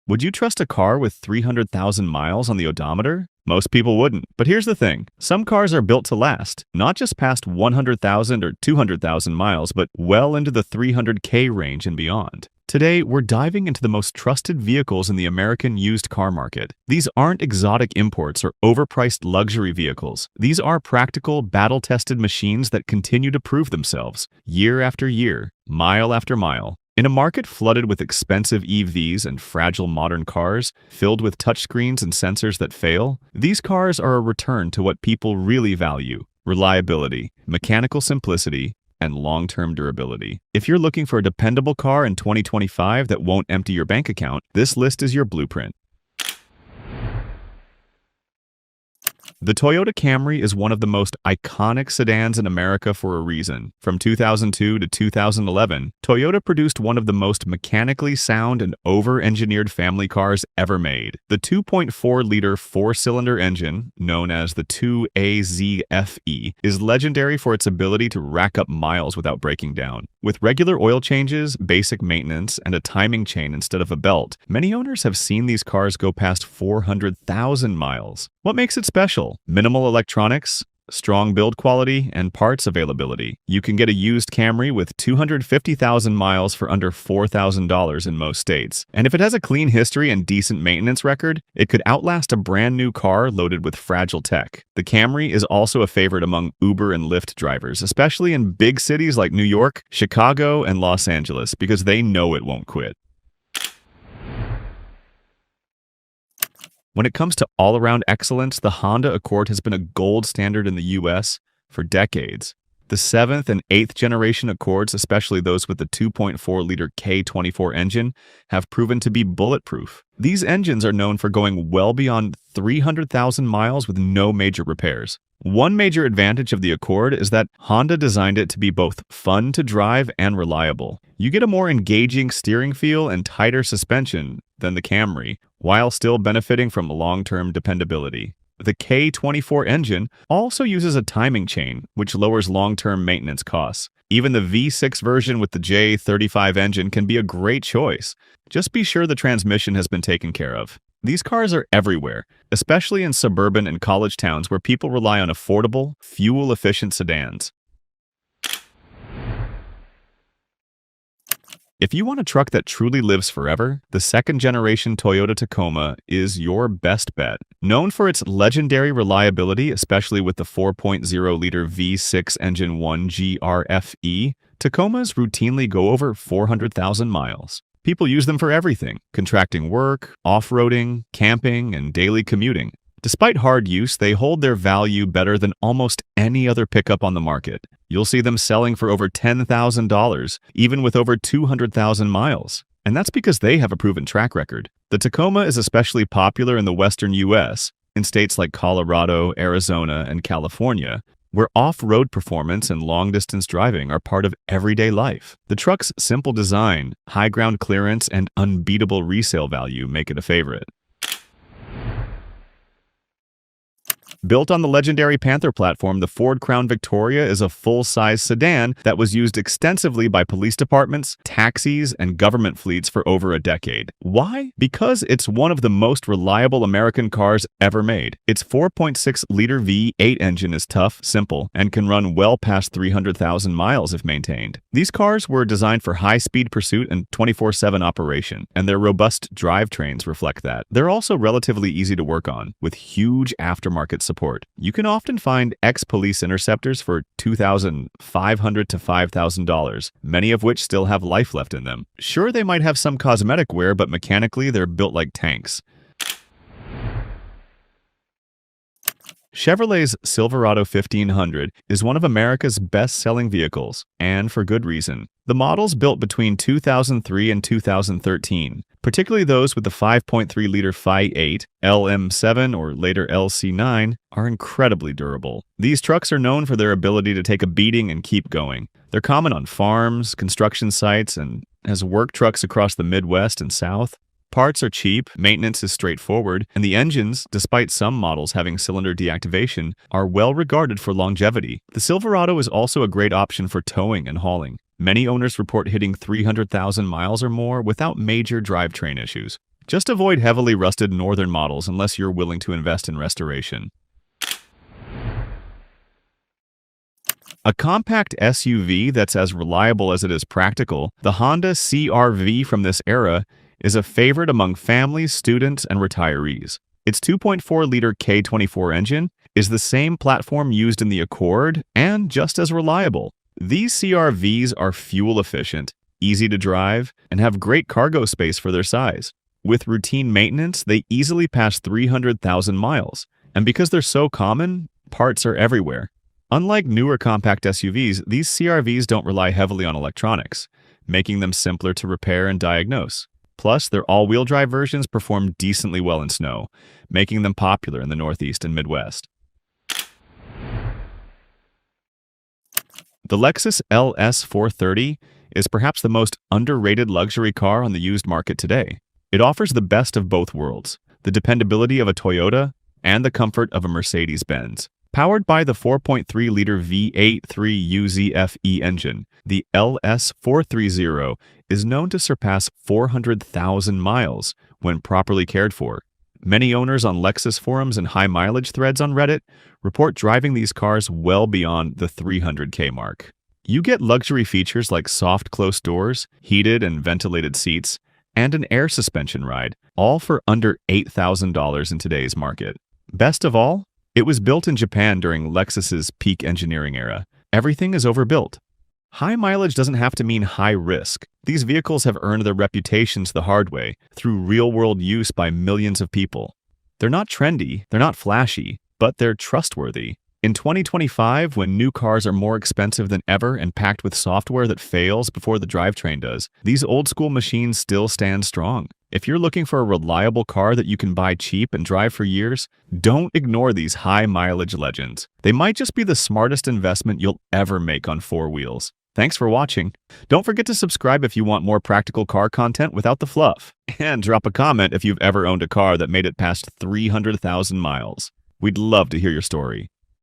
Would you trust a car with 300,000 miles on the odometer? Most people wouldn't. But here's the thing. Some cars are built to last, not just past 100,000 or 200,000 miles, but well into the 300K range and beyond. Today, we're diving into the most trusted vehicles in the American used car market. These aren't exotic imports or overpriced luxury vehicles. These are practical, battle-tested machines that continue to prove themselves, year after year, mile after mile. In a market flooded with expensive EVs and fragile modern cars, filled with touchscreens and sensors that fail, these cars are a return to what people really value: reliability, mechanical simplicity, and long-term durability. If you're looking for a dependable car in 2025 that won't empty your bank account, this list is your blueprint. The Toyota Camry is one of the most iconic sedans in America for a reason. From 2002 to 2011, Toyota produced one of the most mechanically sound and over-engineered family cars ever made. The 2.4-liter four-cylinder engine, known as the 2AZFE, is legendary for its ability to rack up miles without breaking down. With regular oil changes, basic maintenance, and a timing chain instead of a belt, many owners have seen these cars go past 400,000 miles. What makes it special? Minimal electronics, strong build quality, and parts availability. You can get a used Camry with 250,000 miles for under $4,000 in most states. And if it has a clean history and decent maintenance record, it could outlast a brand new car loaded with fragile tech. The Camry is also a favorite among Uber and Lyft drivers, especially in big cities like New York, Chicago, and Los Angeles, because they know it won't quit. When it comes to all-around excellence, the Honda Accord has been a gold standard in the US for decades. The 7th and 8th generation Accords, especially those with the 2.4-liter K24 engine, have proven to be bulletproof. These engines are known for going well beyond 300,000 miles with no major repairs. One major advantage of the Accord is that Honda designed it to be both fun to drive and reliable. You get a more engaging steering feel and tighter suspension than the Camry, while still benefiting from long-term dependability. The K24 engine also uses a timing chain, which lowers long-term maintenance costs. Even the V6 version with the J35 engine can be a great choice. Just be sure the transmission has been taken care of. These cars are everywhere, especially in suburban and college towns where people rely on affordable, fuel-efficient sedans. If you want a truck that truly lives forever, the second-generation Toyota Tacoma is your best bet. Known for its legendary reliability, especially with the 4.0-liter V6 Engine 1 GRFE, Tacomas routinely go over 400,000 miles. People use them for everything: contracting work, off-roading, camping, and daily commuting. Despite hard use, they hold their value better than almost any other pickup on the market. You'll see them selling for over $10,000, even with over 200,000 miles. And that's because they have a proven track record. The Tacoma is especially popular in the western US, in states like Colorado, Arizona, and California, where off-road performance and long-distance driving are part of everyday life. The truck's simple design, high ground clearance, and unbeatable resale value make it a favorite. Built on the legendary Panther platform, the Ford Crown Victoria is a full-size sedan that was used extensively by police departments, taxis, and government fleets for over a decade. Why? Because it's one of the most reliable American cars ever made. Its 4.6-liter V8 engine is tough, simple, and can run well past 300,000 miles if maintained. These cars were designed for high-speed pursuit and 24/7 operation, and their robust drivetrains reflect that. They're also relatively easy to work on, with huge aftermarket support. You can often find ex-police interceptors for $2,500 to $5,000, many of which still have life left in them. Sure, they might have some cosmetic wear, but mechanically they're built like tanks. Chevrolet's Silverado 1500 is one of America's best-selling vehicles, and for good reason. The models built between 2003 and 2013, particularly those with the 5.3-liter Phi-8, LM7, or later LC9, are incredibly durable. These trucks are known for their ability to take a beating and keep going. They're common on farms, construction sites, and as work trucks across the Midwest and South. Parts are cheap, maintenance is straightforward, and the engines, despite some models having cylinder deactivation, are well regarded for longevity. The Silverado is also a great option for towing and hauling. Many owners report hitting 300,000 miles or more without major drivetrain issues. Just avoid heavily rusted northern models unless you're willing to invest in restoration. A compact SUV that's as reliable as it is practical, the Honda CR-V from this era is a favorite among families, students, and retirees. Its 2.4-liter K24 engine is the same platform used in the Accord and just as reliable. These CR-Vs are fuel-efficient, easy to drive, and have great cargo space for their size. With routine maintenance, they easily pass 300,000 miles, and because they're so common, parts are everywhere. Unlike newer compact SUVs, these CR-Vs don't rely heavily on electronics, making them simpler to repair and diagnose. Plus, their all-wheel drive versions perform decently well in snow, making them popular in the Northeast and Midwest. The Lexus LS430 is perhaps the most underrated luxury car on the used market today. It offers the best of both worlds, the dependability of a Toyota and the comfort of a Mercedes-Benz. Powered by the 4.3-liter V8 3UZFE engine, the LS430 is known to surpass 400,000 miles when properly cared for. Many owners on Lexus forums and high-mileage threads on Reddit report driving these cars well beyond the 300K mark. You get luxury features like soft closed doors, heated and ventilated seats, and an air suspension ride, all for under $8,000 in today's market. Best of all, it was built in Japan during Lexus's peak engineering era. Everything is overbuilt. High mileage doesn't have to mean high risk. These vehicles have earned their reputations the hard way, through real-world use by millions of people. They're not trendy, they're not flashy, but they're trustworthy. In 2025, when new cars are more expensive than ever and packed with software that fails before the drivetrain does, these old-school machines still stand strong. If you're looking for a reliable car that you can buy cheap and drive for years, don't ignore these high-mileage legends. They might just be the smartest investment you'll ever make on four wheels. Thanks for watching. Don't forget to subscribe if you want more practical car content without the fluff. And drop a comment if you've ever owned a car that made it past 300,000 miles. We'd love to hear your story.